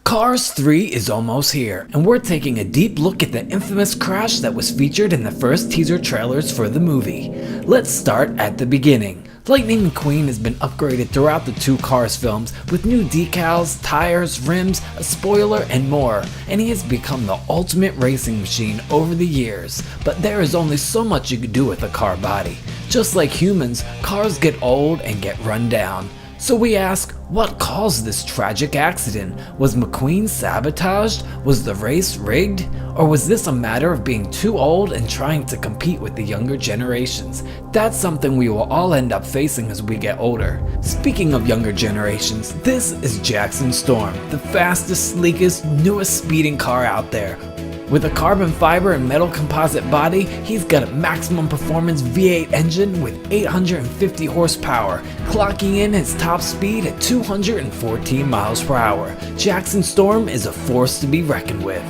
Cars 3 is almost here, and we're taking a deep look at the infamous crash that was featured in the first teaser trailers for the movie. Let's start at the beginning. Lightning McQueen has been upgraded throughout the two Cars films with new decals, tires, rims, a spoiler, and more, and he has become the ultimate racing machine over the years. But there is only so much you can do with a car body. Just like humans, cars get old and get run down. So we ask, what caused this tragic accident? Was McQueen sabotaged? Was the race rigged? Or was this a matter of being too old and trying to compete with the younger generations? That's something we will all end up facing as we get older. Speaking of younger generations, this is Jackson Storm, the fastest, sleekest, newest speeding car out there. With a carbon fiber and metal composite body, he's got a maximum performance V8 engine with 850 horsepower, clocking in his top speed at 214 miles per hour. Jackson Storm is a force to be reckoned with.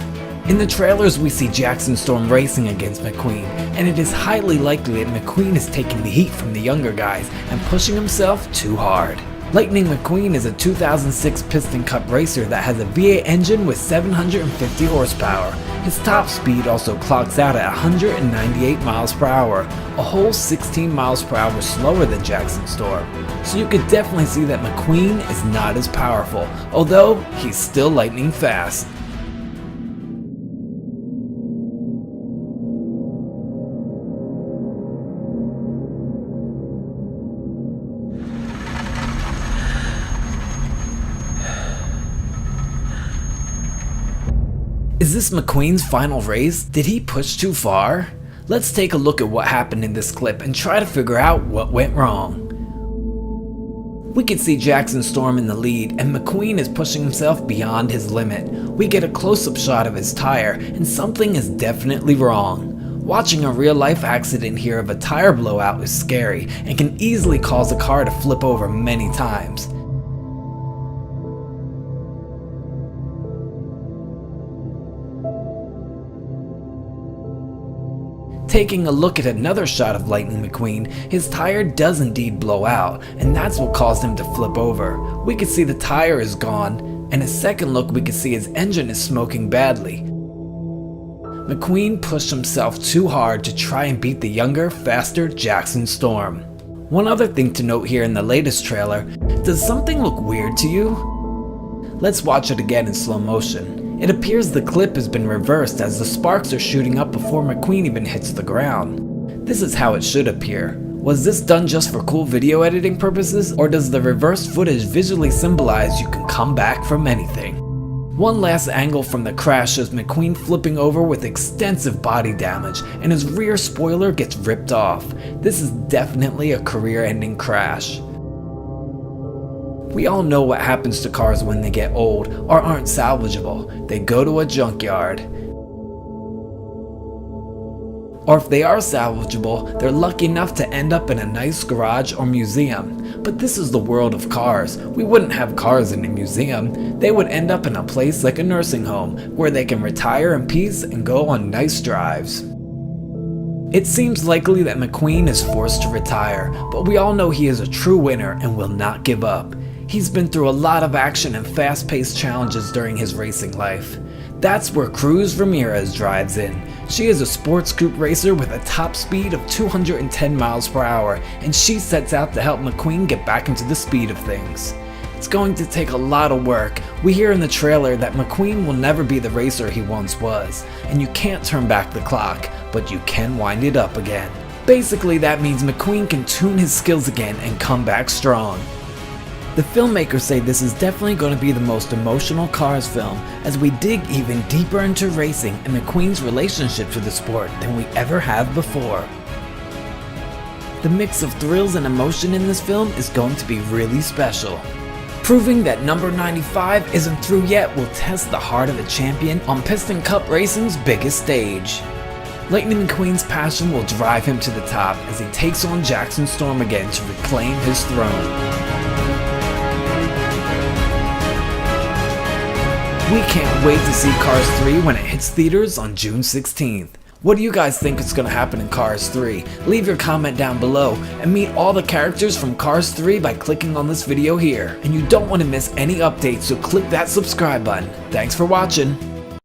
In the trailers, we see Jackson Storm racing against McQueen, and it is highly likely that McQueen is taking the heat from the younger guys and pushing himself too hard. Lightning McQueen is a 2006 Piston Cup racer that has a V8 engine with 750 horsepower. His top speed also clocks out at 198 miles per hour, a whole 16 miles per hour slower than Jackson Storm. So you could definitely see that McQueen is not as powerful, although he's still lightning fast. Is this McQueen's final race? Did he push too far? Let's take a look at what happened in this clip and try to figure out what went wrong. We can see Jackson Storm in the lead, and McQueen is pushing himself beyond his limit. We get a close-up shot of his tire, and something is definitely wrong. Watching a real-life accident here of a tire blowout is scary and can easily cause a car to flip over many times. Taking a look at another shot of Lightning McQueen, his tire does indeed blow out, and that's what caused him to flip over. We can see the tire is gone, and a second look we can see his engine is smoking badly. McQueen pushed himself too hard to try and beat the younger, faster Jackson Storm. One other thing to note here in the latest trailer, does something look weird to you? Let's watch it again in slow motion. It appears the clip has been reversed as the sparks are shooting up before McQueen even hits the ground. This is how it should appear. Was this done just for cool video editing purposes, or does the reversed footage visually symbolize you can come back from anything? One last angle from the crash shows McQueen flipping over with extensive body damage, and his rear spoiler gets ripped off. This is definitely a career-ending crash. We all know what happens to cars when they get old or aren't salvageable. They go to a junkyard. Or if they are salvageable, they're lucky enough to end up in a nice garage or museum. But this is the world of cars. We wouldn't have cars in a museum. They would end up in a place like a nursing home, where they can retire in peace and go on nice drives. It seems likely that McQueen is forced to retire, but we all know he is a true winner and will not give up. He's been through a lot of action and fast-paced challenges during his racing life. That's where Cruz Ramirez drives in. She is a sports coupe racer with a top speed of 210 miles per hour, and she sets out to help McQueen get back into the speed of things. It's going to take a lot of work. We hear in the trailer that McQueen will never be the racer he once was, and you can't turn back the clock, but you can wind it up again. Basically, that means McQueen can tune his skills again and come back strong. The filmmakers say this is definitely going to be the most emotional Cars film, as we dig even deeper into racing and McQueen's relationship to the sport than we ever have before. The mix of thrills and emotion in this film is going to be really special. Proving that number 95 isn't through yet will test the heart of a champion on Piston Cup Racing's biggest stage. Lightning McQueen's passion will drive him to the top as he takes on Jackson Storm again to reclaim his throne. We can't wait to see Cars 3 when it hits theaters on June 16th. What do you guys think is going to happen in Cars 3? Leave your comment down below and meet all the characters from Cars 3 by clicking on this video here. And you don't want to miss any updates, so click that subscribe button. Thanks for watching.